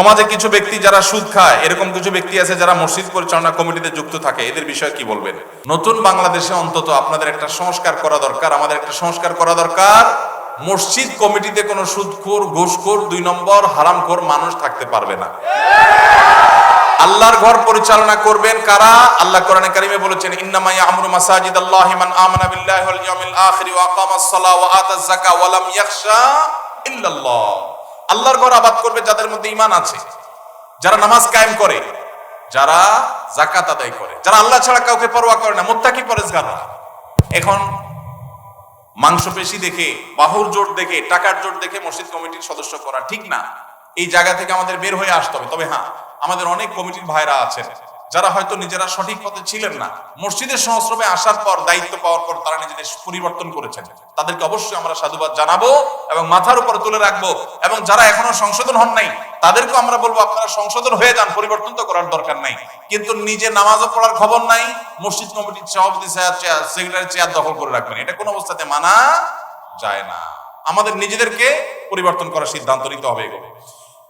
সমাজে কিছু ব্যক্তি যারা সুদ খায়, এরকম কিছু ব্যক্তি আছে যারা মসজিদ পরিচালনা কমিটিতে যুক্ত থাকে, এদের বিষয়ে কি বলবেন? নতুন বাংলাদেশে অন্তত আপনাদের একটা সংস্কার করা দরকার, আমাদের একটা সংস্কার করা দরকার। মসজিদ কমিটিতে কোনো সুদখোর, ঘুষখোর, 2 নম্বর হারামখোর মানুষ থাকতে পারবে না। আল্লাহর ঘর পরিচালনা করবেন কারা? আল্লাহ কোরআনে কারিমে বলেছেন, ইন্নামা ইয়ামুরু মাসাজিদাল্লাহি মান আমানা বিল্লাহি ওয়াল ইয়াউমিল আখির ওয়া আকামাস সালাহ ওয়া আতাজ যাকাহ ওয়া লাম ইয়াখশা ইল্লাল্লাহ। আল্লাহর ঘর আবাদ করবে যাদের মধ্যে ঈমান আছে, যারা নামাজ কায়েম করে, যারা যাকাত আদায় করে, যারা আল্লাহ ছাড়া কাউকে পরোয়া করে না, মুত্তাকি পরেজগার। এখন মাংসপেশি দেখে, বাহুর জোট দেখে, টাকার জোট দেখে মসজিদ কমিটির সদস্য করা ঠিক না। এই জায়গা থেকে আমাদের বের হয়ে আসতে হবে। তবে হ্যাঁ, আমাদের অনেক কমিটির ভাইরা আছেন যারা হয়তো নিজেরা সঠিক পথে ছিলেন না, মসজিদের সংস্রবে আসার পর, দায়িত্ব পাওয়ার পর তারা নিজেদের পরিবর্তন করেছেন। তাদেরকে অবশ্যই আমরা সাধুবাদ জানাবো এবং মাথার উপর তুলে রাখবো। এবং যারা এখনো সংশোধন হন নাই, তাদেরকেও আমরা বলবো আপনারা সংশোধন হয়ে যান, পরিবর্তন তো করার দরকার নাই। কিন্তু নিজে নামাজও পড়ার খবর নাই, মসজিদ কমিটির সভাপতি সেক্রেটারি চেয়ার দখল করে রাখবেন, এটা কোনো অবস্থাতে মানা যায় না। আমাদের নিজেদেরকে পরিবর্তন করার সিদ্ধান্ত নিতে হবে।